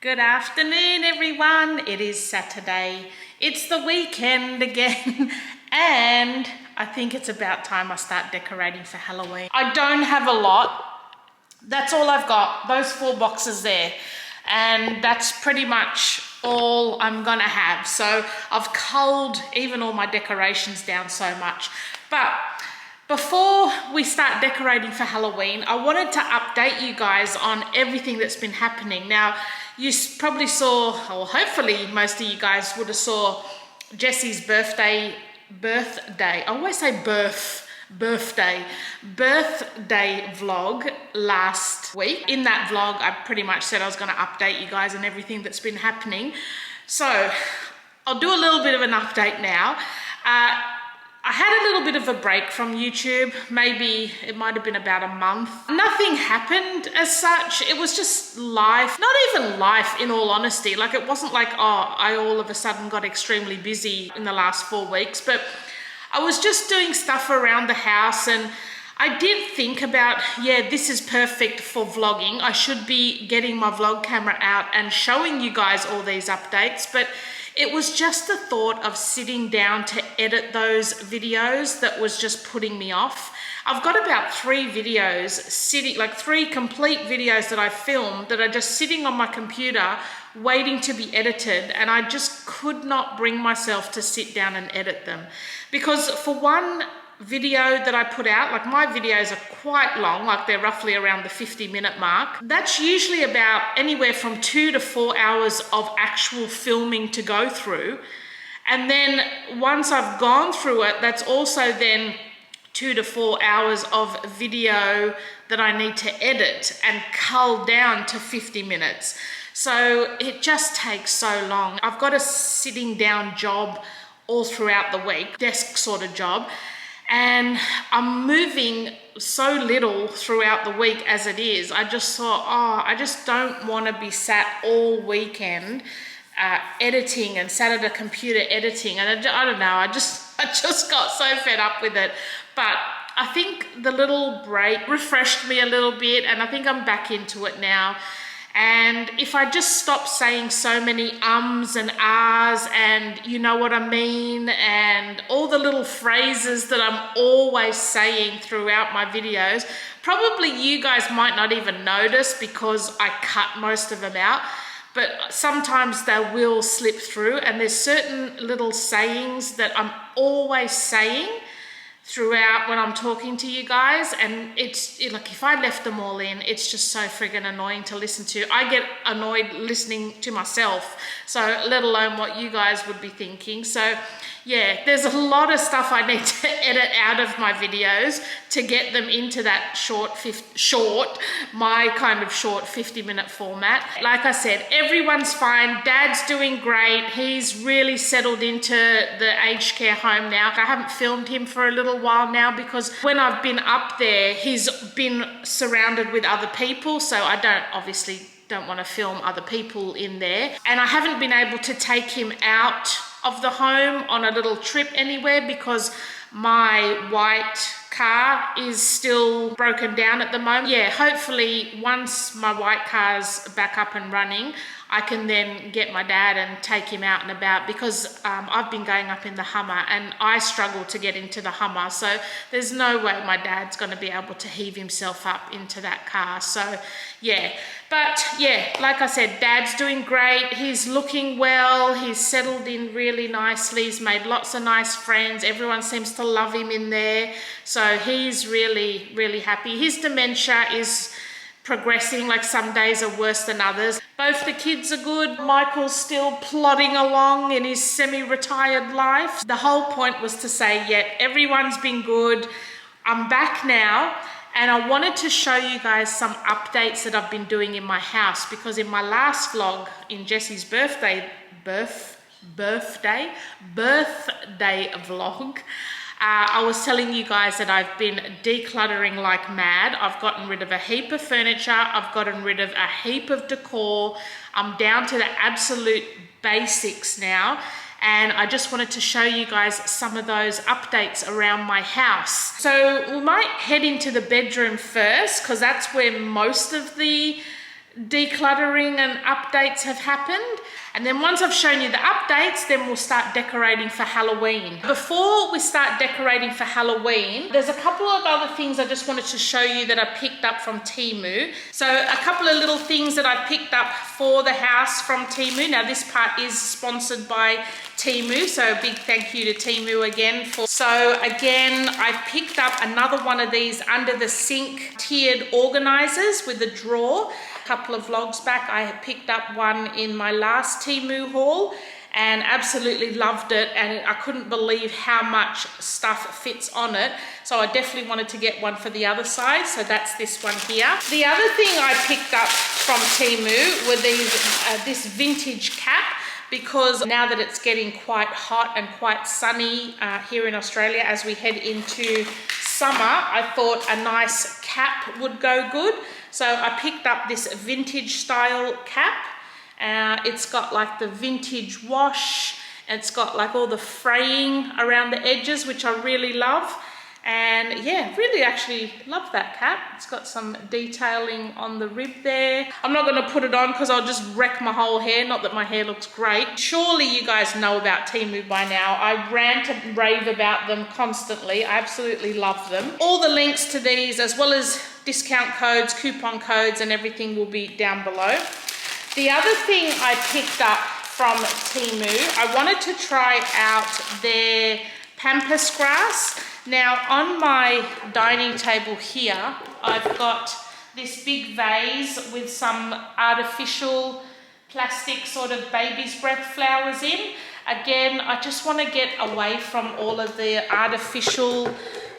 Good afternoon, everyone. It is Saturday. It's the weekend again, and I think it's about time I start decorating for Halloween. I don't have a lot. That's all I've got, those 4 boxes there. And that's pretty much all I'm gonna have. So I've culled even all my decorations down so much. But before we start decorating for Halloween, I wanted to update you guys on everything that's been happening. Now, you probably saw, or hopefully most of you guys would have saw Jesse's birthday I always say birthday vlog last week. In that vlog, I pretty much said I was going to update you guys on everything that's been happening. So I'll do a little bit of an update now. I had a little bit of a break from YouTube. Maybe it might have been about a month. Nothing happened as such. It was just life. Not even life, in all honesty. Like, it wasn't like, oh, I all of a sudden got extremely busy in the last 4 weeks. But I was just doing stuff around the house, and I did think about, yeah, this is perfect for vlogging. I should be getting my vlog camera out and showing you guys all these updates. But it was just the thought of sitting down to edit those videos that was just putting me off. I've got about 3 videos sitting, like 3 complete videos that I filmed that are just sitting on my computer waiting to be edited, and I just could not bring myself to sit down and edit them. Because for one video that I put out, like, my videos are quite long, like they're roughly around the 50-minute mark. That's usually about anywhere from 2 to 4 hours of actual filming to go through. And then once I've gone through it, that's also then 2 to 4 hours of video that I need to edit and cull down to 50 minutes. So it just takes so long. I've got a sitting down job all throughout the week, desk sort of job. And I'm moving so little throughout the week as it is. I just thought, oh, I just don't want to be sat all weekend editing and sat at a computer editing. And I don't know, I just got so fed up with it. But I think the little break refreshed me a little bit, and I think I'm back into it now. And if I just stop saying so many ums and ahs and you know what I mean, and all the little phrases that I'm always saying throughout my videos, probably you guys might not even notice because I cut most of them out, but sometimes they will slip through, and there's certain little sayings that I'm always saying throughout when I'm talking to you guys, and like, if I left them all in, it's just so friggin' annoying to listen to. I get annoyed listening to myself, so let alone what you guys would be thinking. So yeah, there's a lot of stuff I need to edit out of my videos to get them into that my kind of short 50-minute format. Like I said, everyone's fine. Dad's doing great. He's really settled into the aged care home now. I haven't filmed him for a little while now because when I've been up there, he's been surrounded with other people, so I don't want to film other people in there. And I haven't been able to take him out of the home on a little trip anywhere because my white car is still broken down at the moment. Yeah, hopefully once my white car's back up and running, I can then get my dad and take him out and about, because I've been going up in the Hummer and I struggle to get into the Hummer. So there's no way my dad's going to be able to heave himself up into that car. So yeah, but yeah, like I said, Dad's doing great. He's looking well. He's settled in really nicely. He's made lots of nice friends. Everyone seems to love him in there. So he's really, really happy. His dementia is progressing, like some days are worse than others. Both the kids are good. Michael's still plodding along in his semi-retired life. The whole point was to say, yeah, everyone's been good. I'm back now, and I wanted to show you guys some updates that I've been doing in my house, because in my last vlog, in Jesse's birthday vlog, I was telling you guys that I've been decluttering like mad. I've gotten rid of a heap of furniture. I've gotten rid of a heap of decor. I'm down to the absolute basics now. And I just wanted to show you guys some of those updates around my house. So we might head into the bedroom first, because that's where most of the decluttering and updates have happened. And then once I've shown you the updates, then we'll start decorating for Halloween. Before we start decorating for Halloween, there's a couple of other things I just wanted to show you that I picked up from Teemu. So a couple of little things that I picked up for the house from Teemu. Now this part is sponsored by Teemu, so a big thank you to Teemu again. So again, I picked up another one of these under the sink tiered organizers with a drawer. A couple of vlogs back, I picked up one in my last Teemu haul and absolutely loved it, and I couldn't believe how much stuff fits on it. So I definitely wanted to get one for the other side, so that's this one here. The other thing I picked up from Teemu were this vintage cap, because now that it's getting quite hot and quite sunny here in Australia as we head into summer, I thought a nice cap would go good. So I picked up this vintage style cap. It's got like the vintage wash. It's got like all the fraying around the edges, which I really love. And yeah, really actually love that cap. It's got some detailing on the rib there. I'm not going to put it on because I'll just wreck my whole hair. Not that my hair looks great. Surely you guys know about Teemu by now. I rant and rave about them constantly. I absolutely love them. All the links to these, as well as discount codes, coupon codes, and everything will be down below. The other thing I picked up from Teemu, I wanted to try out their pampas grass. Now on my dining table here, I've got this big vase with some artificial plastic sort of baby's breath flowers in. Again, I just want to get away from all of the artificial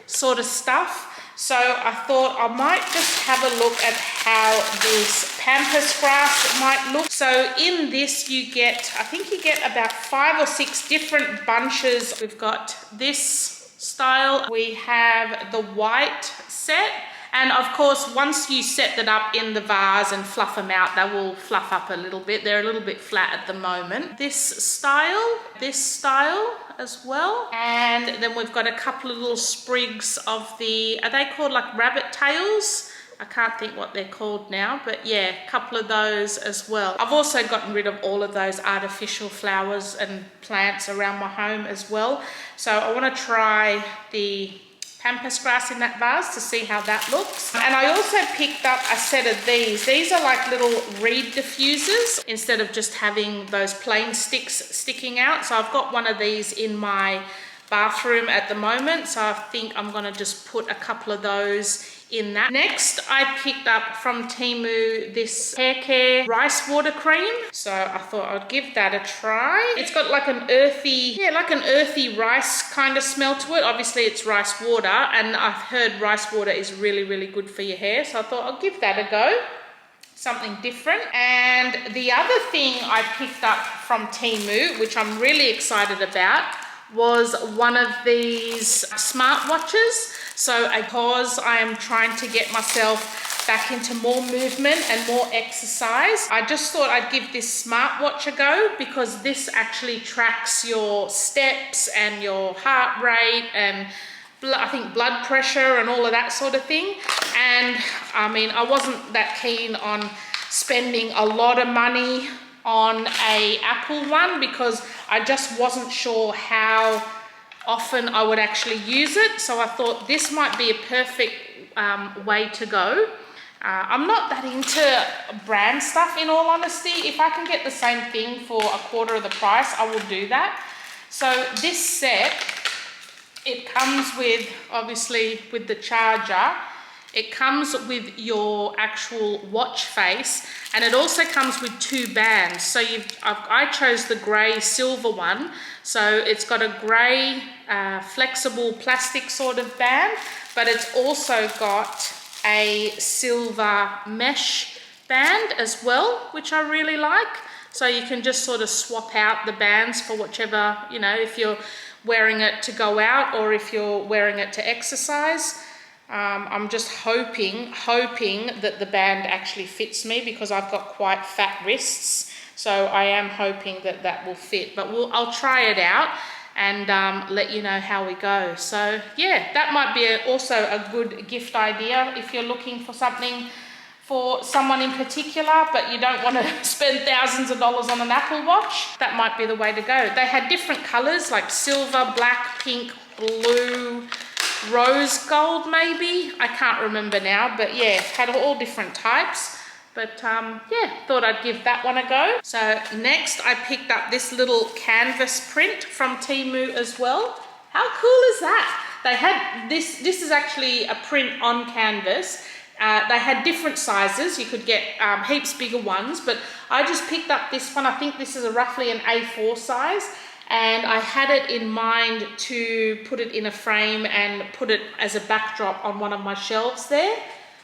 sort of stuff. So I thought I might just have a look at how this pampas grass might look. So in this you get, I think you get about 5 or 6 different bunches. We've got this style, we have the white set, and of course once you set that up in the vase and fluff them out, they will fluff up a little bit. They're a little bit flat at the moment. This style as well, and then we've got a couple of little sprigs of the, are they called like rabbit tails? I can't think what they're called now, but yeah, a couple of those as well. I've also gotten rid of all of those artificial flowers and plants around my home as well. So I want to try the pampas grass in that vase to see how that looks. And I also picked up a set of these. These are like little reed diffusers instead of just having those plain sticks sticking out. So I've got one of these in my bathroom at the moment. So I think I'm going to just put a couple of those in that. Next, I picked up from Teemu this hair care rice water cream. So I thought I'd give that a try. It's got like an earthy, rice kind of smell to it. Obviously it's rice water, and I've heard rice water is really, really good for your hair. So I thought I'll give that a go. Something different. And the other thing I picked up from Teemu, which I'm really excited about, was one of these smartwatches. So because I am trying to get myself back into more movement and more exercise, I just thought I'd give this smartwatch a go, because this actually tracks your steps and your heart rate and I think blood pressure and all of that sort of thing. And I mean, I wasn't that keen on spending a lot of money on a Apple one, because I just wasn't sure how often I would actually use it. So I thought this might be a perfect way to go. I'm not that into brand stuff, in all honesty. If I can get the same thing for a quarter of the price, I will do that. So this set, it comes with, obviously with the charger, it comes with your actual watch face, and it also comes with 2 bands. So I chose the grey silver one. So it's got a grey flexible plastic sort of band, but it's also got a silver mesh band as well, which I really like. So you can just sort of swap out the bands for whichever, you know, if you're wearing it to go out or if you're wearing it to exercise. I'm just hoping that the band actually fits me, because I've got quite fat wrists. So I am hoping that that will fit, but I'll try it out and let you know how we go. So yeah, that might be also a good gift idea if you're looking for something for someone in particular, but you don't want to spend thousands of dollars on an Apple Watch, that might be the way to go. They had different colors like silver, black, pink, blue, rose gold maybe. I can't remember now, but yeah, had all different types. But yeah, thought I'd give that one a go. So next I picked up this little canvas print from Temu as well. How cool is that? They had this is actually a print on canvas. They had different sizes. You could get heaps bigger ones, but I just picked up this one. I think this is roughly an A4 size, and I had it in mind to put it in a frame and put it as a backdrop on one of my shelves there.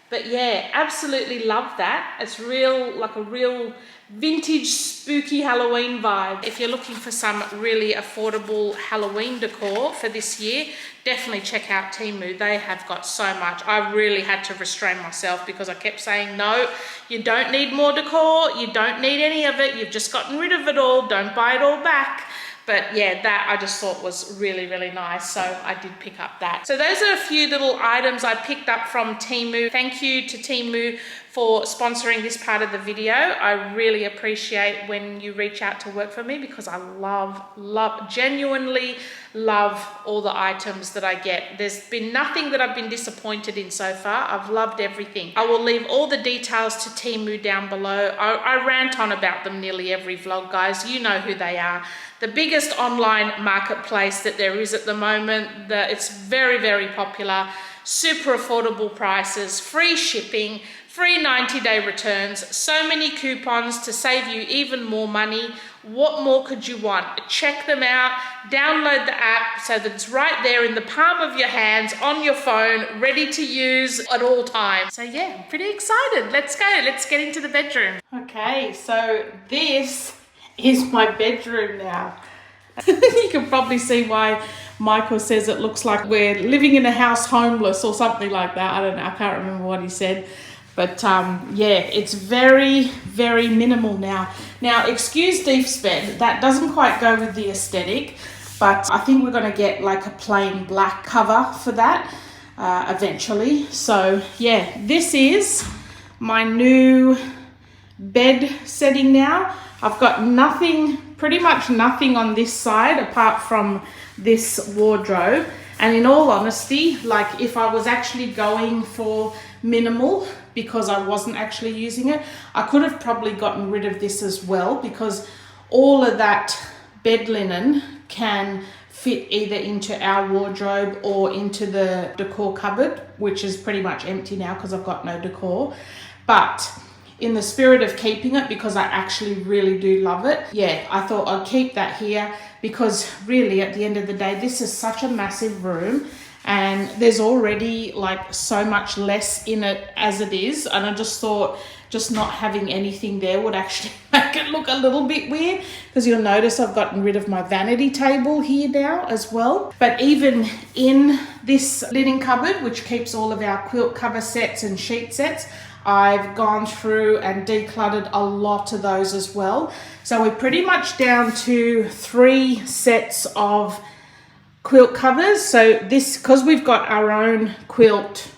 But yeah, absolutely love that. It's like a real vintage spooky Halloween vibe. If you're looking for some really affordable Halloween decor for this year, definitely check out Teemu. They have got so much. I really had to restrain myself because I kept saying, no, you don't need more decor. You don't need any of it. You've just gotten rid of it all. Don't buy it all back. But yeah, that I just thought was really, really nice. So I did pick up that. So those are a few little items I picked up from Teemu. Thank you to Teemu for sponsoring this part of the video. I really appreciate when you reach out to work for me because I genuinely love all the items that I get. There's been nothing that I've been disappointed in so far. I've loved everything. I will leave all the details to Teemu down below. I rant on about them nearly every vlog, guys. You know who they are. The biggest online marketplace that there is at the moment. It's very, very popular. Super affordable prices, free shipping, free 90-day returns, so many coupons to save you even more money. What more could you want? Check them out, download the app so that it's right there in the palm of your hands on your phone, ready to use at all times. So yeah, I'm pretty excited. Let's go, let's get into the bedroom. Okay, so this is my bedroom now. You can probably see why Michael says it looks like we're living in a house homeless or something like that. I don't know, I can't remember what he said. But yeah, it's very, very minimal now. Now, excuse Deef's bed, that doesn't quite go with the aesthetic, but I think we're gonna get like a plain black cover for that eventually. So yeah, this is my new bed setting now. I've got nothing, pretty much nothing on this side apart from this wardrobe. And in all honesty, like if I was actually going for minimal because I wasn't actually using it, I could have probably gotten rid of this as well because all of that bed linen can fit either into our wardrobe or into the decor cupboard, which is pretty much empty now because I've got no decor. But in the spirit of keeping it, because I actually really do love it, yeah, I thought I'd keep that here because really at the end of the day, this is such a massive room and there's already like so much less in it as it is. And I just thought just not having anything there would actually make it look a little bit weird because you'll notice I've gotten rid of my vanity table here now as well. But even in this linen cupboard, which keeps all of our quilt cover sets and sheet sets, I've gone through and decluttered a lot of those as well. So we're pretty much down to 3 sets of quilt covers. So this, because we've got our own quilt,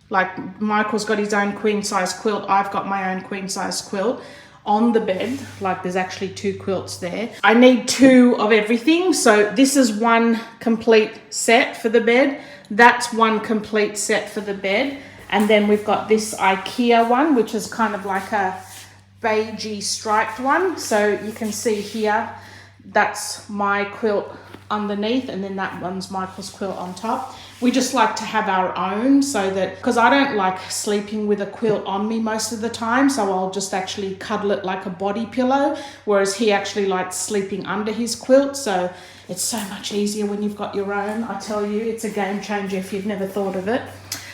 like Michael's got his own queen size quilt, I've got my own queen size quilt on the bed, like there's actually 2 quilts there. I need 2 of everything. So this is 1 complete set for the bed. That's 1 complete set for the bed. And then we've got this IKEA one, which is kind of like a beigey striped one. So you can see here, that's my quilt underneath, and then that one's Michael's quilt on top. We just like to have our own so that, because I don't like sleeping with a quilt on me most of the time, so I'll just actually cuddle it like a body pillow, whereas he actually likes sleeping under his quilt. So it's so much easier when you've got your own. I tell you, it's a game changer if you've never thought of it.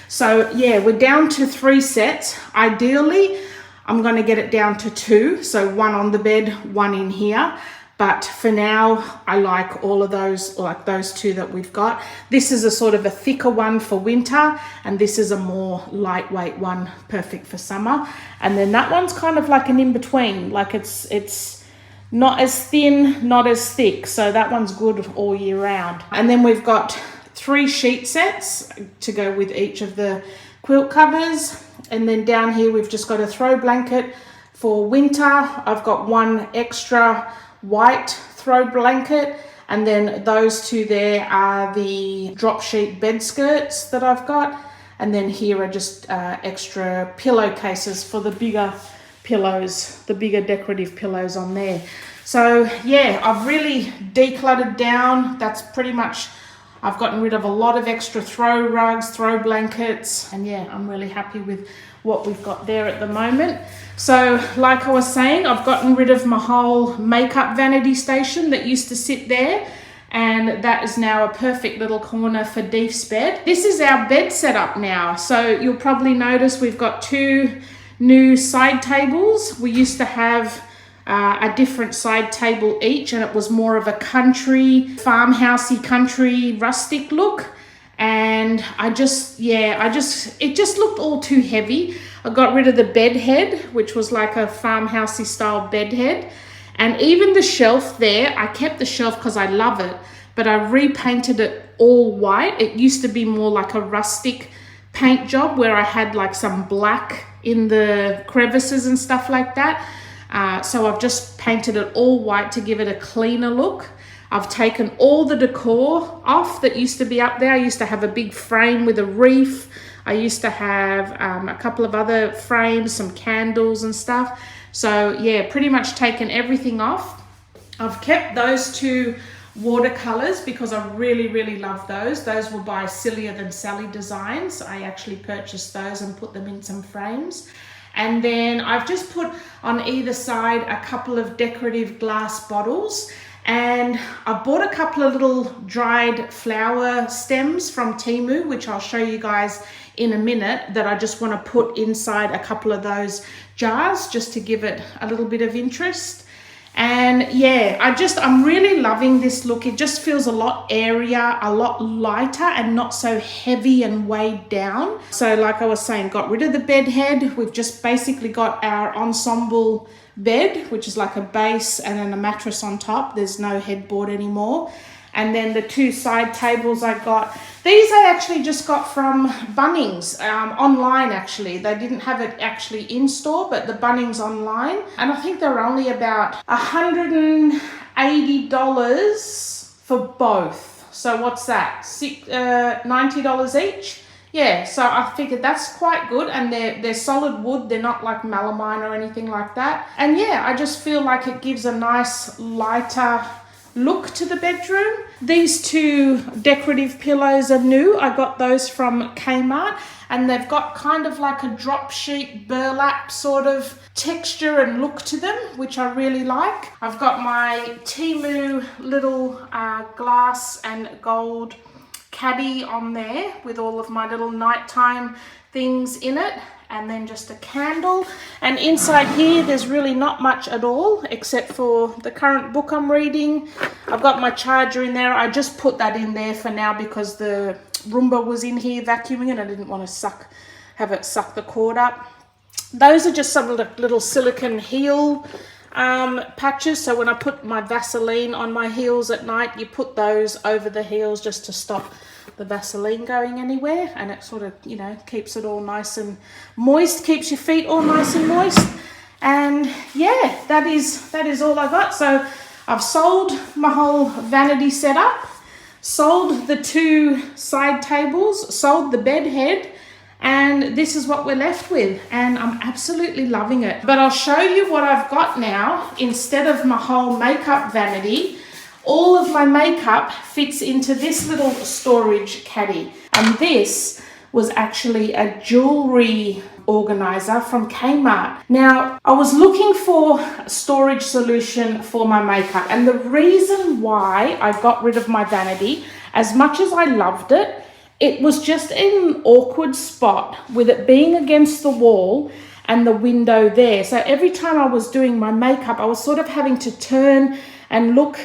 So yeah, we're down to 3 sets. Ideally, I'm going to get it down to 2. So 1 on the bed, 1 in here. But for now, I like all of those, like those 2 that we've got. This is a sort of a thicker one for winter, and this is a more lightweight one, perfect for summer. And then that one's kind of like an in-between, like it's not as thin, not as thick. So that one's good all year round. And then we've got 3 sheet sets to go with each of the quilt covers. And then down here, we've just got a throw blanket for winter. I've got one extra white throw blanket. And then those two there are the drop sheet bed skirts that I've got. And then here are just extra pillowcases for the bigger pillows, the bigger decorative pillows on there. So yeah, I've really decluttered down. That's pretty much, I've gotten rid of a lot of extra throw rugs, throw blankets, and yeah, I'm really happy with what we've got there at the moment. So like I was saying, I've gotten rid of my whole makeup vanity station that used to sit there, and that is now a perfect little corner for Deef's bed. This is our bed setup now. So you'll probably notice we've got two new side tables. We used to have a different side table each, and it was more of a country, farmhousey, country, rustic look. And it just looked all too heavy. I got rid of the bed head, which was like a farmhousey style bed head. And even the shelf there, I kept the shelf because I love it, but I repainted it all white. It used to be more like a rustic paint job where I had like some black in the crevices and stuff like that. So I've just painted it all white to give it a cleaner look. I've taken all the decor off that used to be up there. I used to have a big frame with a reef. I used to have a couple of other frames, some candles and stuff. So yeah, pretty much taken everything off. I've kept those two watercolors because I really, really love those. Those were by Sillier Than Sally Designs. I actually purchased those and put them in some frames. And then I've just put on either side a couple of decorative glass bottles. And I bought a couple of little dried flower stems from Teemu, which I'll show you guys in a minute, that I just want to put inside a couple of those jars just to give it a little bit of interest. And yeah, I'm really loving this look. It just feels a lot airier, a lot lighter, and not so heavy and weighed down. So like I was saying, got rid of the bed head. We've just basically got our ensemble bed, which is like a base and then a mattress on top. There's no headboard anymore. And then the two side tables I got, these I actually just got from Bunnings, online actually. They didn't have it actually in store, but the Bunnings online. And I think they're only about $180 for both. So what's that? $90 each? Yeah, so I figured that's quite good, and they're solid wood. They're not like melamine or anything like that. And yeah, I just feel like it gives a nice lighter look to the bedroom. These two decorative pillows are new. I got those from Kmart, and they've got kind of like a drop sheet burlap sort of texture and look to them, which I really like. I've got my Teemu little glass and gold caddy on there with all of my little nighttime things in it, and then just a candle. And inside here there's really not much at all except for the current book I'm reading. I've got my charger in there. I just put that in there for now because the Roomba was in here vacuuming and I didn't want to have it suck the cord up. Those are just some little silicone heel patches. So when I put my Vaseline on my heels at night, you put those over the heels just to stop the Vaseline going anywhere, and it sort of, you know, keeps it all nice and moist, keeps your feet all nice and moist. And yeah, that is all I got. So I've sold my whole vanity setup, sold the two side tables, sold the bed head, and this is what we're left with, and I'm absolutely loving it. But I'll show you what I've got now. Instead of my whole makeup vanity, all of my makeup fits into this little storage caddy. And this was actually a jewelry organizer from Kmart. Now, I was looking for a storage solution for my makeup, and the reason why I got rid of my vanity, as much as I loved it, it was just in an awkward spot with it being against the wall and the window there. So every time I was doing my makeup, I was sort of having to turn and look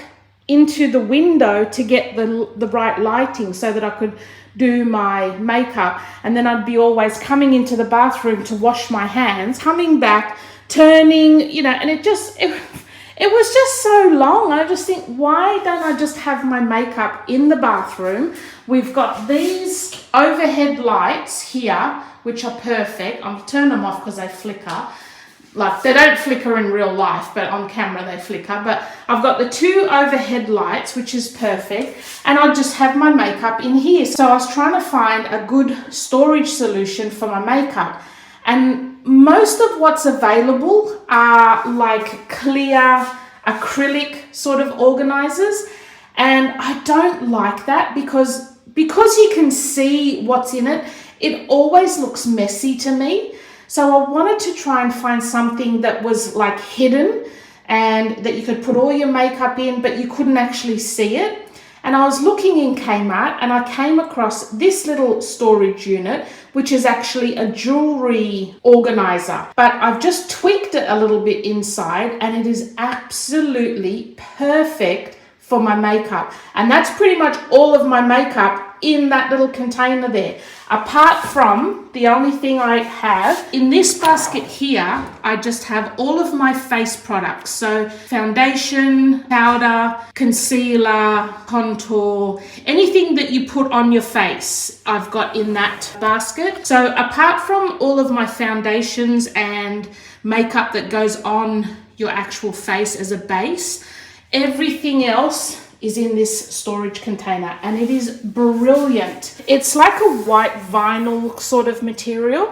into the window to get the right lighting so that I could do my makeup. And then I'd be always coming into the bathroom to wash my hands, coming back, turning, you know, and it was just so long. I just think, why don't I just have my makeup in the bathroom? We've got these overhead lights here, which are perfect. I'll turn them off because they flicker. Like, they don't flicker in real life, but on camera they flicker. But I've got the 2 overhead lights, which is perfect. And I'll just have my makeup in here. So I was trying to find a good storage solution for my makeup. And most of what's available are like clear acrylic sort of organizers. And I don't like that because you can see what's in it, it always looks messy to me. So I wanted to try and find something that was like hidden and that you could put all your makeup in, but you couldn't actually see it. And I was looking in Kmart and I came across this little storage unit, which is actually a jewelry organizer. But I've just tweaked it a little bit inside and it is absolutely perfect for my makeup. And that's pretty much all of my makeup in that little container there. Apart from the only thing I have in this basket here, I just have all of my face products. So foundation, powder, concealer, contour, anything that you put on your face, I've got in that basket. So apart from all of my foundations and makeup that goes on your actual face as a base, everything else is in this storage container and it is brilliant. It's like a white vinyl sort of material.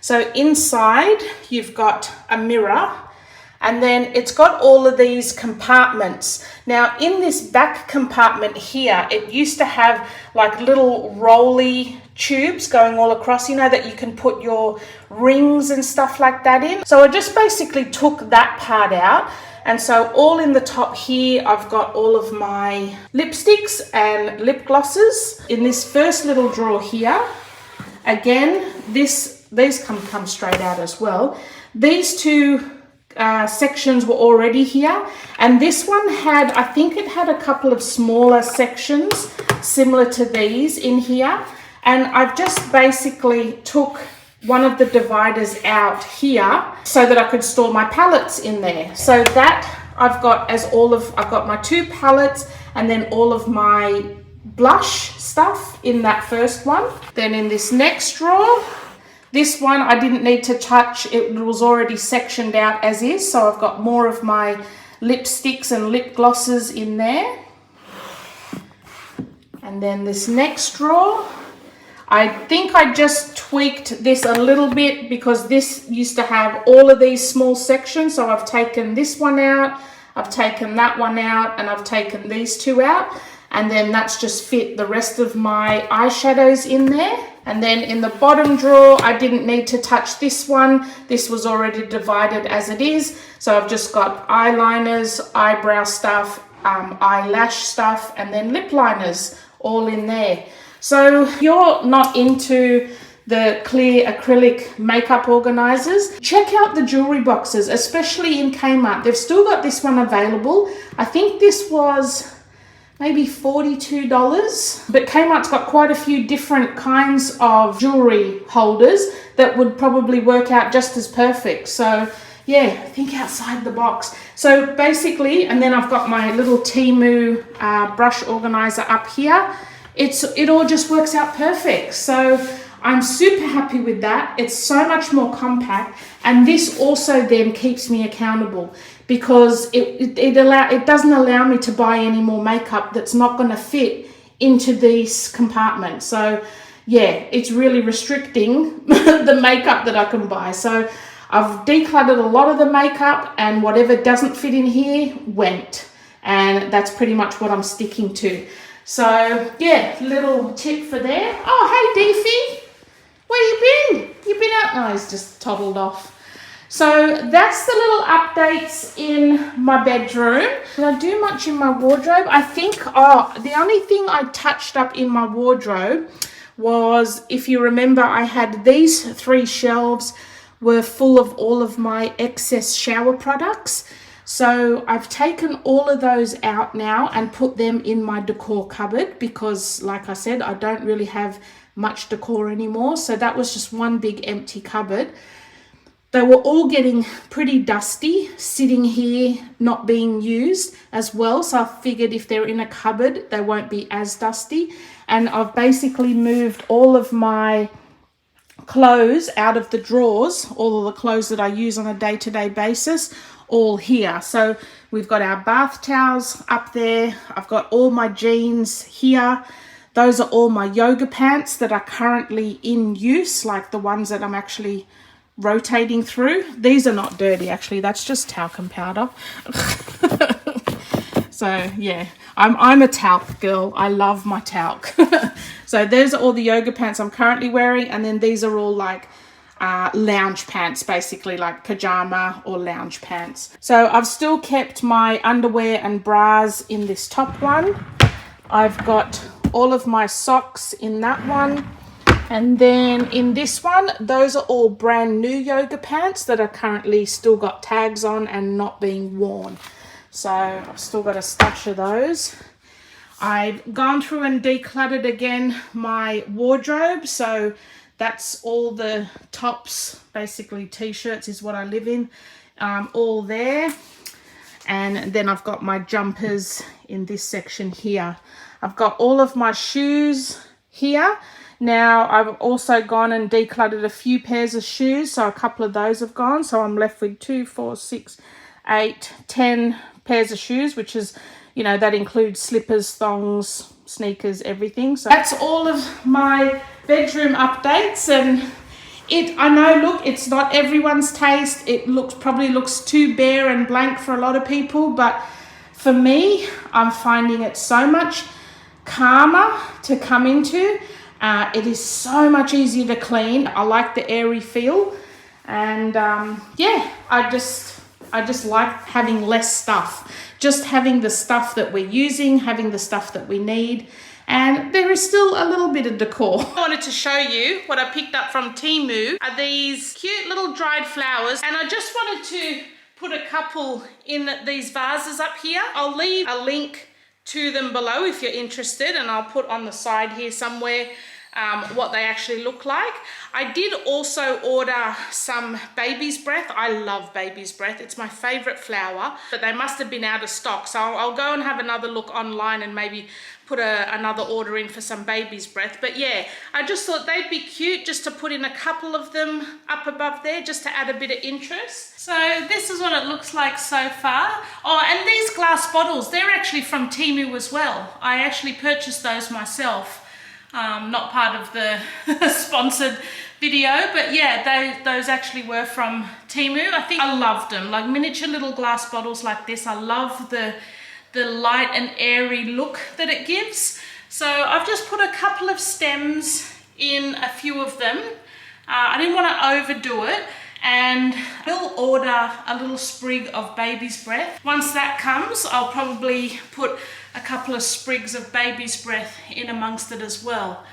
So inside you've got a mirror and then it's got all of these compartments. Now in this back compartment here, it used to have like little rolly tubes going all across, you know, that you can put your rings and stuff like that in. So I just basically took that part out. And so all in the top here, I've got all of my lipsticks and lip glosses. In this first little drawer here, again, these come straight out as well. These 2 sections were already here. And this one had, I think it had a couple of smaller sections similar to these in here. And I've just basically took one of the dividers out here so that I could store my palettes in there. So that I've got I've got my 2 palettes and then all of my blush stuff in that first one. Then in this next drawer, this one I didn't need to touch. It was already sectioned out as is. So I've got more of my lipsticks and lip glosses in there. And then this next drawer, I think I just tweaked this a little bit because this used to have all of these small sections. So I've taken this one out, I've taken that one out, and I've taken these 2 out. And then that's just fit the rest of my eyeshadows in there. And then in the bottom drawer, I didn't need to touch this one. This was already divided as it is. So I've just got eyeliners, eyebrow stuff, eyelash stuff, and then lip liners all in there. So if you're not into the clear acrylic makeup organizers, check out the jewelry boxes, especially in Kmart. They've still got this one available. I think this was maybe $42, but Kmart's got quite a few different kinds of jewelry holders that would probably work out just as perfect. So yeah, think outside the box. So basically, and then I've got my little Teemu brush organizer up here. It all just works out perfect. So I'm super happy with that. It's so much more compact, and this also then keeps me accountable because it doesn't allow me to buy any more makeup that's not going to fit into these compartments. So yeah, it's really restricting the makeup that I can buy. So I've decluttered a lot of the makeup, and whatever doesn't fit in here went, and that's pretty much what I'm sticking to. So yeah, little tip for there. Oh, hey Deefy, where you been? You been out? No, he's just toddled off. So that's the little updates in my bedroom. Did I do much in my wardrobe? I think, the only thing I touched up in my wardrobe was, if you remember, I had these 3 shelves were full of all of my excess shower products. So I've taken all of those out now and put them in my decor cupboard because, like I said, I don't really have much decor anymore. So that was just one big empty cupboard. They were all getting pretty dusty, sitting here, not being used as well. So I figured if they're in a cupboard, they won't be as dusty. And I've basically moved all of my clothes out of the drawers, all of the clothes that I use on a day-to-day basis, all here. So we've got our bath towels up there. I've got all my jeans here. Those are all my yoga pants that are currently in use, like the ones that I'm actually rotating through. These are not dirty, actually. That's just talcum powder. So yeah, I'm a talc girl. I love my talc. So those are all the yoga pants I'm currently wearing, and then these are all like lounge pants, basically like pajama or lounge pants. So I've still kept my underwear and bras in this top one. I've got all of my socks in that one. And then in this one, those are all brand new yoga pants that are currently still got tags on and not being worn. So I've still got a stash of those. I've gone through and decluttered again my wardrobe. So that's all the tops, basically t-shirts is what I live in, all there. And then I've got my jumpers in this section here. I've got all of my shoes here. Now I've also gone and decluttered a few pairs of shoes. So a couple of those have gone. So I'm left with 2, 4, 6, 8, 10 pairs of shoes, which is, you know, that includes slippers, thongs, sneakers, everything. So that's all of my bedroom updates. And I know, look, it's not everyone's taste. It probably looks too bare and blank for a lot of people, but for me, I'm finding it so much calmer to come into. It is so much easier to clean. I like the airy feel, and yeah, I just like having less stuff, just having the stuff that we're using, having the stuff that we need, and there is still a little bit of decor. I wanted to show you what I picked up from Teemu are these cute little dried flowers, and I just wanted to put a couple in these vases up here. I'll leave a link to them below if you're interested, and I'll put on the side here somewhere what they actually look like. I did also order some baby's breath. I love baby's breath. It's my favorite flower, but they must have been out of stock. So I'll go and have another look online and maybe put another order in for some baby's breath. But yeah, I just thought they'd be cute just to put in a couple of them up above there, just to add a bit of interest. So this is what it looks like so far. Oh, and these glass bottles, they're actually from Teemu as well. I actually purchased those myself. Not part of the sponsored video, but yeah, those actually were from Teemu. I think I loved them, like miniature little glass bottles like this. I love the light and airy look that it gives. So I've just put a couple of stems in a few of them. I didn't want to overdo it, and I'll order a little sprig of baby's breath. Once that comes, I'll probably put a couple of sprigs of baby's breath in amongst it as well.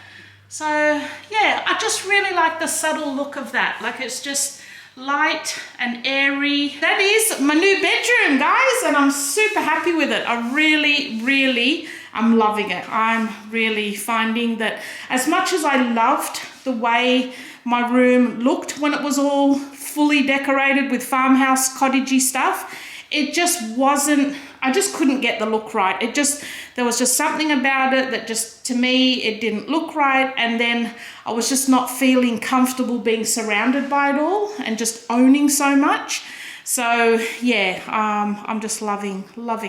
So yeah, I just really like the subtle look of that. Like, it's just light and airy. That is my new bedroom, guys, and I'm super happy with it. I really am loving it. I'm really finding that as much as I loved the way my room looked when it was all fully decorated with farmhouse cottagey stuff, it just wasn't, I just couldn't get the look right. There was just something about it that just, to me, it didn't look right. And then I was just not feeling comfortable being surrounded by it all and just owning so much. So yeah, I'm just loving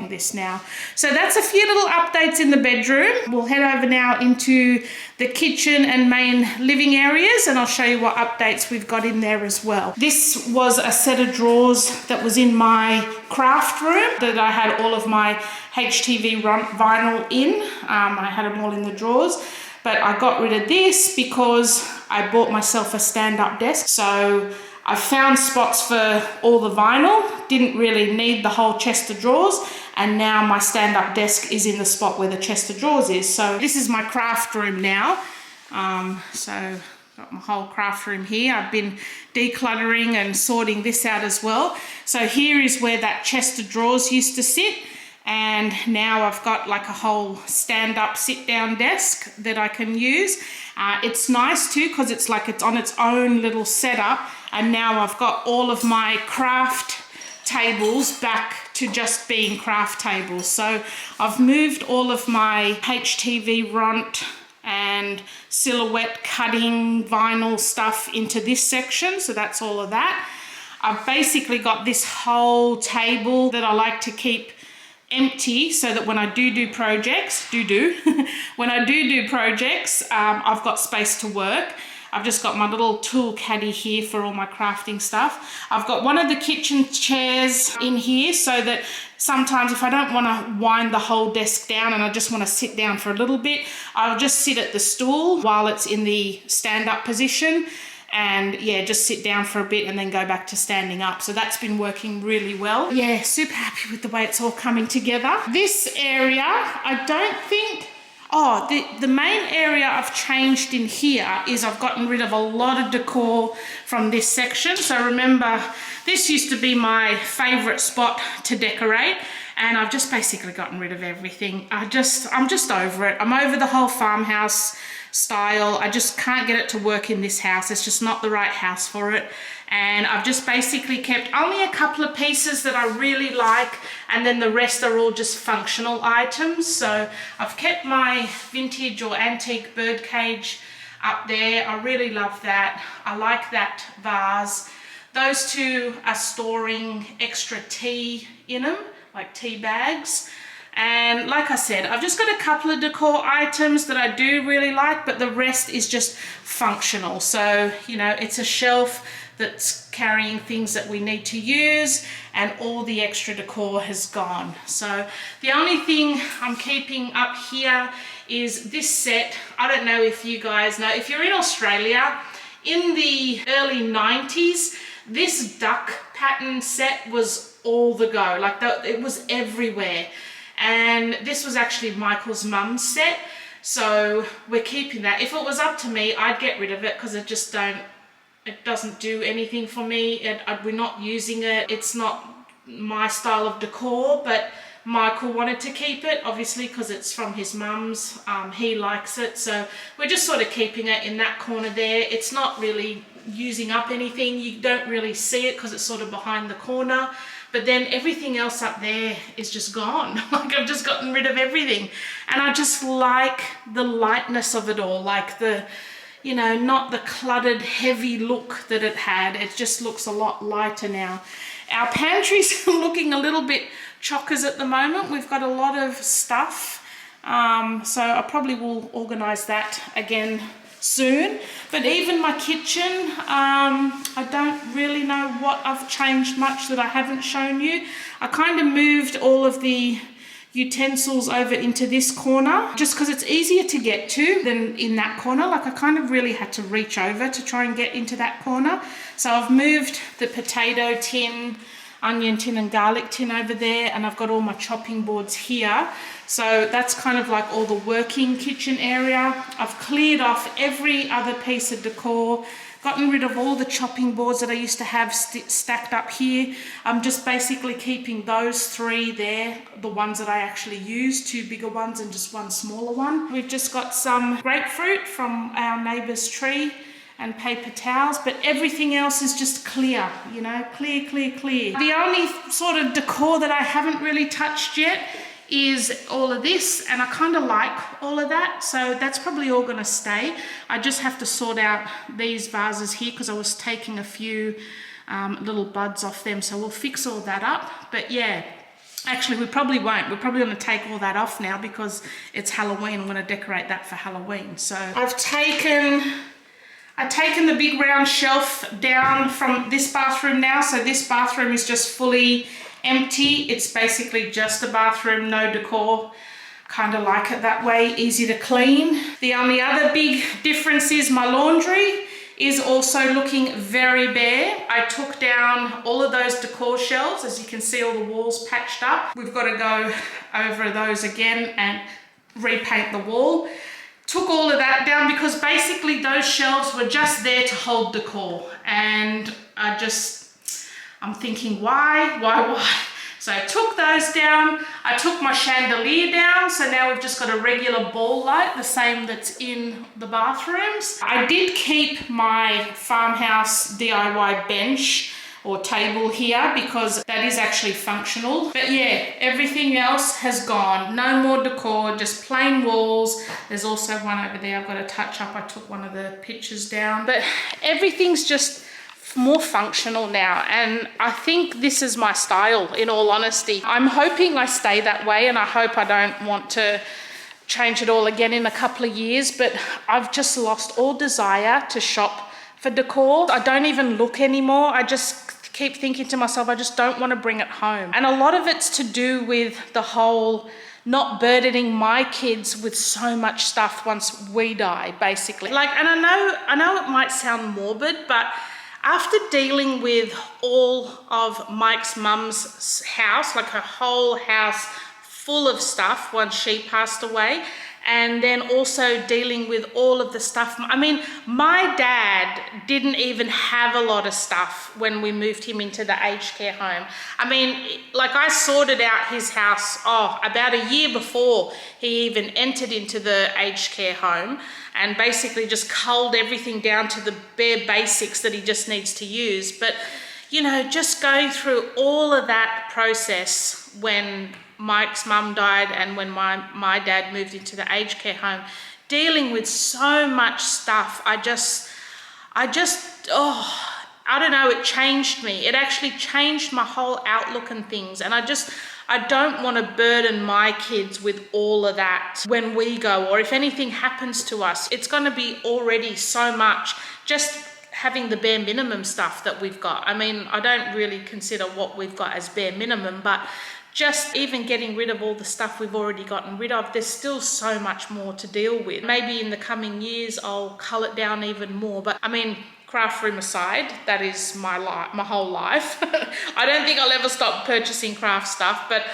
this now. So that's a few little updates in the bedroom. We'll head over now into the kitchen and main living areas, and I'll show you what updates we've got in there as well. This was a set of drawers that was in my craft room that I had all of my HTV vinyl in. I had them all in the drawers, but I got rid of this because I bought myself a stand-up desk. So I found spots for all the vinyl, didn't really need the whole chest of drawers, and now my stand-up desk is in the spot where the chest of drawers is. So this is my craft room now. So got my whole craft room here. I've been decluttering and sorting this out as well. So here is where that chest of drawers used to sit, and now I've got like a whole stand-up sit-down desk that I can use. It's nice too because it's like it's on its own little setup, and now I've got all of my craft tables back to just being craft tables. So I've moved all of my HTV runt and and silhouette cutting vinyl stuff into this section. So that's all of that. I've basically got this whole table that I like to keep empty so that when I do projects, when I do projects, I've got space to work. I've just got my little tool caddy here for all my crafting stuff. I've got one of the kitchen chairs in here so that sometimes if I don't want to wind the whole desk down and I just want to sit down for a little bit, I'll just sit at the stool while it's in the stand-up position. And yeah, just sit down for a bit and then go back to standing up. So that's been working really well. Yeah, super happy with the way it's all coming together. This area, I don't think, the main area I've changed in here is I've gotten rid of a lot of decor from this section. So remember, this used to be my favorite spot to decorate, and I've just basically gotten rid of everything. I'm just over it. I'm over the whole farmhouse style. I just can't get it to work in this house. It's just not the right house for it. And I've just basically kept only a couple of pieces that I really like, and then the rest are all just functional items. So I've kept my vintage or antique bird cage up there. I really love that. I like that vase. Those two are storing extra tea in them, like tea bags. And like I said, I've just got a couple of decor items that I do really like, but the rest is just functional. So, you know, it's a shelf that's carrying things that we need to use, and all the extra decor has gone. So the only thing I'm keeping up here is this set. I don't know if you guys know, if you're in Australia, in the early 90s, this duck pattern set was all the go. Like it was everywhere. And this was actually Michael's mum's set, so we're keeping that. If it was up to me, I'd get rid of it because it doesn't do anything for me. We're not using it. It's not my style of decor, but Michael wanted to keep it, obviously, because it's from his mum's. He likes it, so we're just sort of keeping it in that corner there. It's not really using up anything. You don't really see it because it's sort of behind the corner. But then everything else up there is just gone. Like I've just gotten rid of everything. And I just like the lightness of it all. Like the, you know, not the cluttered, heavy look that it had. It just looks a lot lighter now. Our pantry's looking a little bit chockers at the moment. We've got a lot of stuff. So I probably will organize that again soon. But even my kitchen, I don't really know what I've changed much that I haven't shown you. I kind of moved all of the utensils over into this corner just because it's easier to get to than in that corner. Like I kind of really had to reach over to try and get into that corner. So I've moved the potato tin, onion tin and garlic tin over there, and I've got all my chopping boards here. So that's kind of like all the working kitchen area. I've cleared off every other piece of decor, gotten rid of all the chopping boards that I used to have stacked up here. I'm just basically keeping those three there, the ones that I actually use, two bigger ones and just one smaller one. We've just got some grapefruit from our neighbour's tree and paper towels, but everything else is just clear, you know, clear. The only sort of decor that I haven't really touched yet is all of this, and I kind of like all of that, so that's probably all going to stay. I just have to sort out these vases here because I was taking a few little buds off them, so we'll fix all that up. But yeah, actually we probably won't. We're probably going to take all that off now because it's Halloween. I'm going to decorate that for Halloween. So I've taken the big round shelf down from this bathroom now, so this bathroom is just fully empty. It's basically just a bathroom, no decor. Kind of like it that way, easy to clean. The only other big difference is my laundry is also looking very bare. I took down all of those decor shelves. As you can see, all the walls patched up. We've got to go over those again and repaint the wall. Took all of that down because basically those shelves were just there to hold decor, and I'm thinking, why? So I took those down. I took my chandelier down, so now we've just got a regular ball light, the same that's in the bathrooms. I did keep my farmhouse DIY bench or table here because that is actually functional. But yeah, everything else has gone. No more decor, just plain walls. There's also one over there I've got to touch up. I took one of the pictures down. But everything's just more functional now, and I think this is my style, in all honesty. I'm hoping I stay that way, and I hope I don't want to change it all again in a couple of years, but I've just lost all desire to shop for decor. I don't even look anymore. I just keep thinking to myself, I just don't want to bring it home. And a lot of it's to do with the whole not burdening my kids with so much stuff once we die, basically. Like, and I know it might sound morbid, but after dealing with all of Mike's mum's house, like her whole house full of stuff once she passed away, and then also dealing with all of the stuff. I mean, my dad didn't even have a lot of stuff when we moved him into the aged care home. I mean, like, I sorted out his house, about a year before he even entered into the aged care home, and basically just culled everything down to the bare basics that he just needs to use. But, you know, just going through all of that process when Mike's mum died and when my dad moved into the aged care home, dealing with so much stuff, I don't know, it changed me. It actually changed my whole outlook and things. And I don't want to burden my kids with all of that when we go, or if anything happens to us. It's going to be already so much just having the bare minimum stuff that we've got. I mean, I don't really consider what we've got as bare minimum, but just even getting rid of all the stuff we've already gotten rid of, there's still so much more to deal with. Maybe in the coming years, I'll cull it down even more. But I mean, craft room aside, that is my whole life. I don't think I'll ever stop purchasing craft stuff, but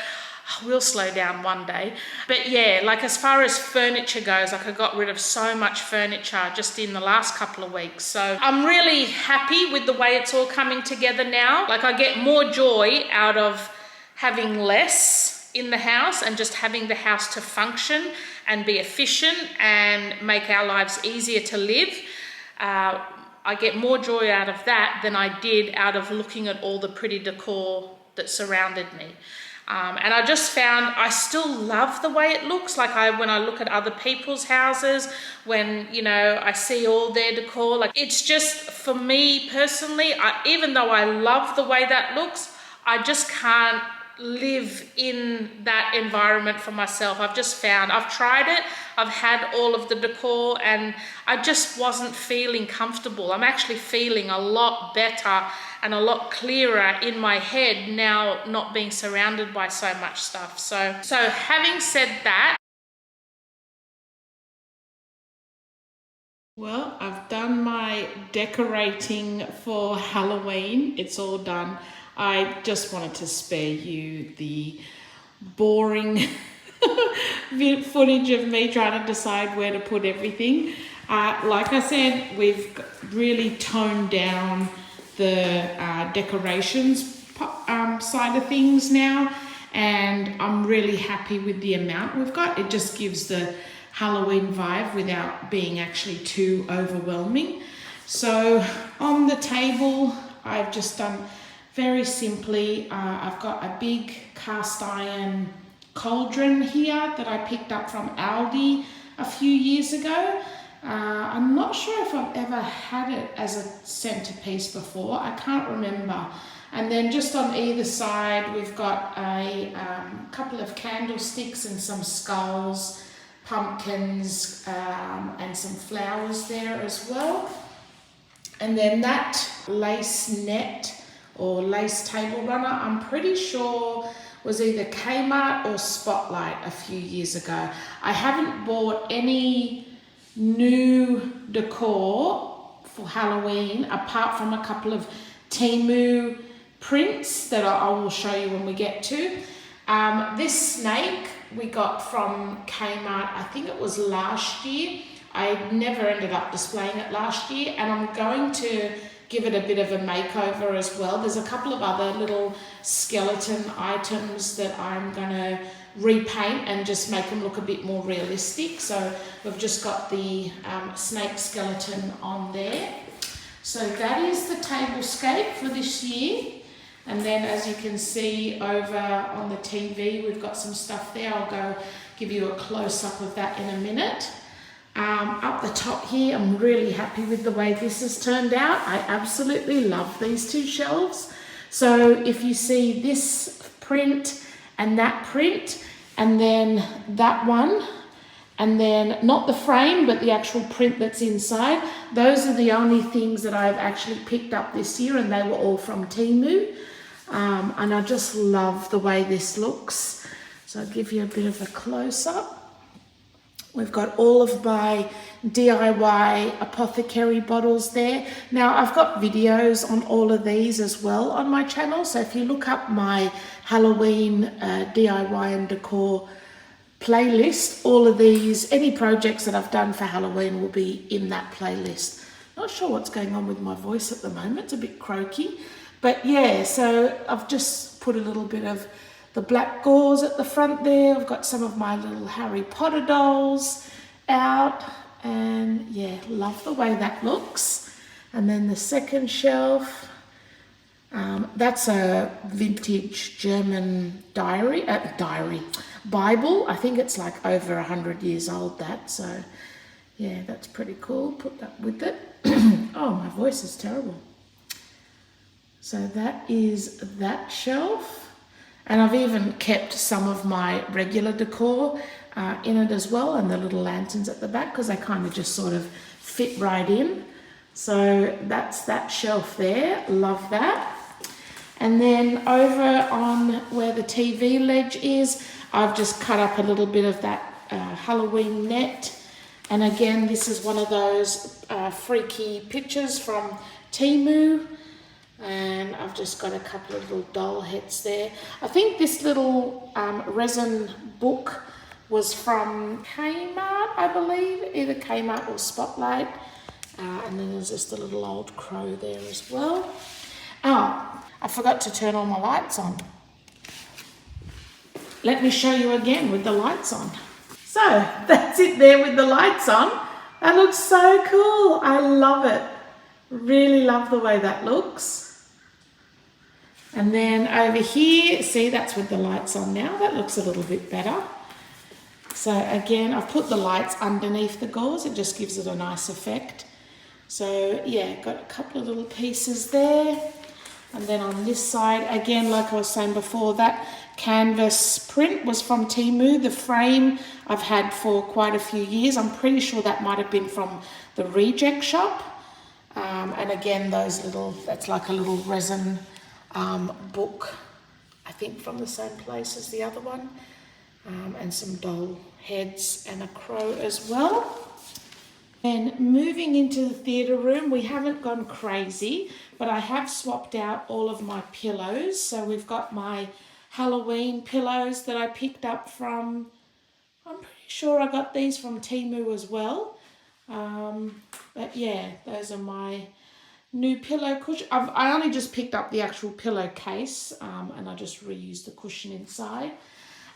we'll slow down one day. But yeah, like, as far as furniture goes, like, I got rid of so much furniture just in the last couple of weeks. So I'm really happy with the way it's all coming together now. Like, I get more joy out of having less in the house and just having the house to function and be efficient and make our lives easier to live. I get more joy out of that than I did out of looking at all the pretty decor that surrounded me. And I just found I still love the way it looks. Like, when I look at other people's houses, when, you know, I see all their decor, like, it's just, for me personally, even though I love the way that looks, I just can't live in that environment for myself. I've just found, I've tried it, I've had all of the decor, and I just wasn't feeling comfortable. I'm actually feeling a lot better and a lot clearer in my head now, not being surrounded by so much stuff. So having said that, well, I've done my decorating for Halloween. It's all done. I just wanted to spare you the boring footage of me trying to decide where to put everything. Like I said, we've really toned down the decorations side of things now, and I'm really happy with the amount we've got. It just gives the Halloween vibe without being actually too overwhelming. So on the table, I've just done very simply, I've got a big cast iron cauldron here that I picked up from Aldi a few years ago. I'm not sure if I've ever had it as a centerpiece before. I can't remember. And then just on either side, we've got a couple of candlesticks and some skulls, pumpkins, and some flowers there as well. And then that lace net or lace table runner, I'm pretty sure was either Kmart or Spotlight a few years ago. I haven't bought any new decor for Halloween apart from a couple of Teemu prints that I will show you when we get to. This snake we got from Kmart, I think it was last year. I never ended up displaying it last year, and I'm going to give it a bit of a makeover as well. There's a couple of other little skeleton items that I'm going to repaint and just make them look a bit more realistic. So we've just got the snake skeleton on there. So that is the tablescape for this year. And then as you can see over on the TV, we've got some stuff there. I'll go give you a close-up of that in a minute. Up the top here, I'm really happy with the way this has turned out. I absolutely love these two shelves. So if you see this print and that print, and then that one, and then not the frame, but the actual print that's inside, those are the only things that I've actually picked up this year, and they were all from Teemu. And I just love the way this looks. So I'll give you a bit of a close-up. We've got all of my DIY apothecary bottles there. Now I've got videos on all of these as well on my channel. So if you look up my Halloween DIY and decor playlist, all of these, any projects that I've done for Halloween will be in that playlist. Not sure what's going on with my voice at the moment. It's a bit croaky. But yeah, so I've just put a little bit of the black gauze at the front there. I've got some of my little Harry Potter dolls out, and yeah, love the way that looks. And then the second shelf, that's a vintage German Bible. I think it's like over 100 years old, that. So yeah, that's pretty cool. Put that with it. Oh, my voice is terrible. So that is that shelf. And I've even kept some of my regular decor in it as well, and the little lanterns at the back, because they kind of just sort of fit right in. So that's that shelf there. Love that. And then over on where the TV ledge is, I've just cut up a little bit of that Halloween net. And again, this is one of those freaky pictures from Teemu. And I've just got a couple of little doll heads there. I think this little resin book was from Kmart, I believe, either Kmart or Spotlight. And then there's just a little old crow there as well. Oh, I forgot to turn all my lights on. Let me show you again with the lights on. So that's it there with the lights on. That looks so cool. I love it. Really love the way that looks. And then over here, see, that's with the lights on now. That looks a little bit better. So again, I've put the lights underneath the gauze. It just gives it a nice effect. So yeah, got a couple of little pieces there. And then on this side, again, like I was saying before, that canvas print was from Teemu. The frame I've had for quite a few years. I'm pretty sure that might have been from the reject shop. And again, those little, that's like a little resin book, I think from the same place as the other one, and some doll heads and a crow as well. And moving into the theatre room, we haven't gone crazy, but I have swapped out all of my pillows. So we've got my Halloween pillows that I picked up from, I'm pretty sure I got these from Teemu as well. But yeah, those are my new pillow cushion. I only just picked up the actual pillowcase, and I just reused the cushion inside.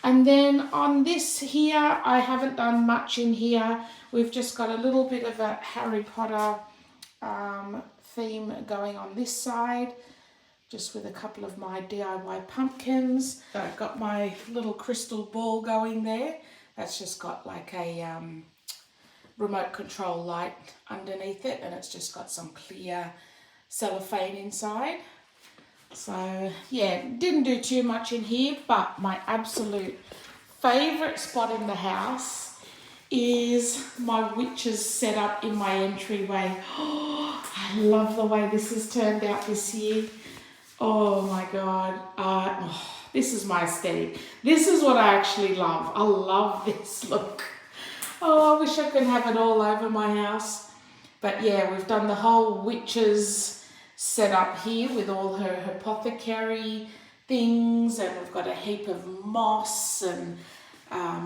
And then on this here, I haven't done much in here. We've just got a little bit of a Harry Potter theme going on this side, just with a couple of my DIY pumpkins. So I've got my little crystal ball going there. That's just got like a remote control light underneath it, and it's just got some clear cellophane inside. So yeah, didn't do too much in here, but my absolute favourite spot in the house is my witches set up in my entryway. Oh, I love the way this has turned out this year. Oh my God. This is my aesthetic. This is what I actually love. I love this look. Oh, I wish I could have it all over my house. But yeah, we've done the whole witches set up here with all her apothecary things, and we've got a heap of moss and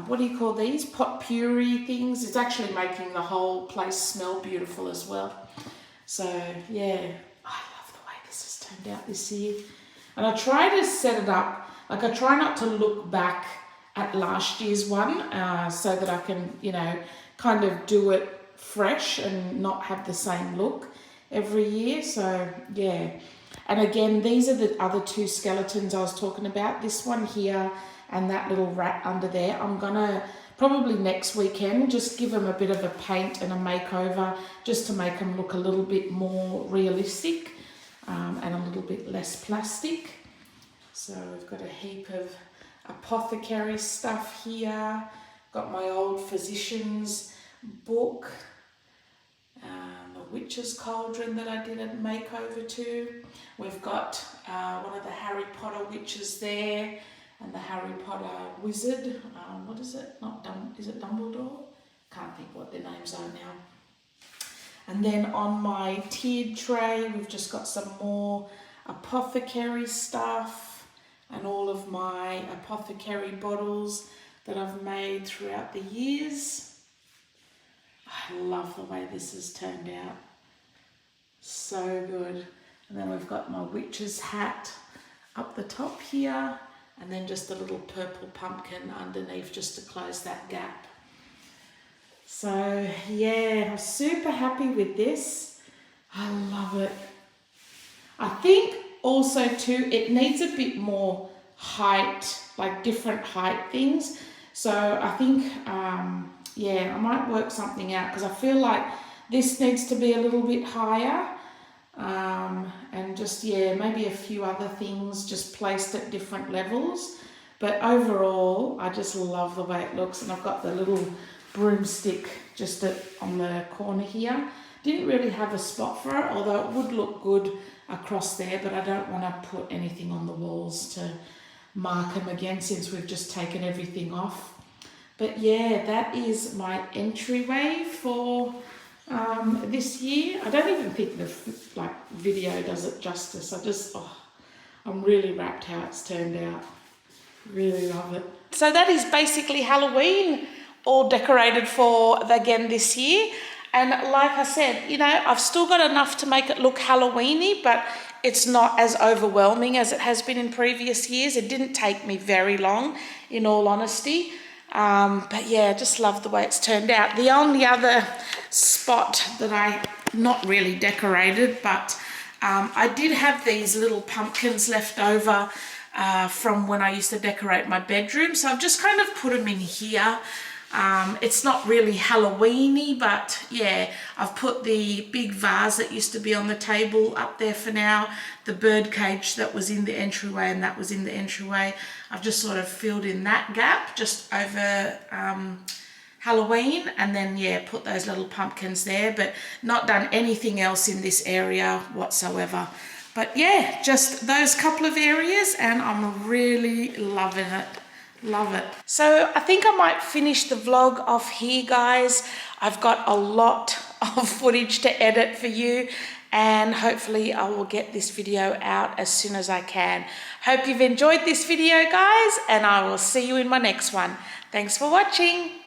what do you call these? Potpourri things. It's actually making the whole place smell beautiful as well. So yeah, I love the way this has turned out this year. And I try to set it up, like I try not to look back at last year's one, so that I can, you know, kind of do it fresh and not have the same look every year. So yeah. And again, these are the other two skeletons I was talking about. This one here and that little rat under there. I'm gonna probably next weekend just give them a bit of a paint and a makeover just to make them look a little bit more realistic and a little bit less plastic. So we've got a heap of apothecary stuff here. Got my old physician's book. A witch's cauldron that I did a makeover to. We've got one of the Harry Potter witches there and the Harry Potter wizard. What is it? Is it Dumbledore? Can't think what their names are now. And then on my tiered tray, we've just got some more apothecary stuff and all of my apothecary bottles that I've made throughout the years. I love the way this has turned out. So good. And then we've got my witch's hat up the top here, and then just a little purple pumpkin underneath just to close that gap. So yeah, I'm super happy with this. I love it. I think also too, it needs a bit more height, like different height things. So I think, yeah, I might work something out because I feel like this needs to be a little bit higher. And just, yeah, maybe a few other things just placed at different levels. But overall, I just love the way it looks. And I've got the little broomstick just on the corner here. Didn't really have a spot for it, although it would look good across there. But I don't want to put anything on the walls to mark them again since we've just taken everything off. But yeah, that is my entryway for this year. I don't even think the video does it justice. I'm really wrapped how it's turned out. Really love it. So that is basically Halloween, all decorated for again this year. And like I said, you know, I've still got enough to make it look Halloweeny, but it's not as overwhelming as it has been in previous years. It didn't take me very long, in all honesty. But yeah, I just love the way it's turned out. The only other spot that I not really decorated, but I did have these little pumpkins left over from when I used to decorate my bedroom. So I've just kind of put them in here. It's not really Halloweeny, but yeah, I've put the big vase that used to be on the table up there for now, the bird cage that was in the entryway and that was in the entryway. I've just sort of filled in that gap just over Halloween, and then yeah, put those little pumpkins there, but not done anything else in this area whatsoever. But yeah, just those couple of areas and I'm really loving it. Love it. So I think I might finish the vlog off here, guys. I've got a lot of footage to edit for you and hopefully I will get this video out as soon as I can. Hope you've enjoyed this video, guys, and I will see you in my next one. Thanks for watching.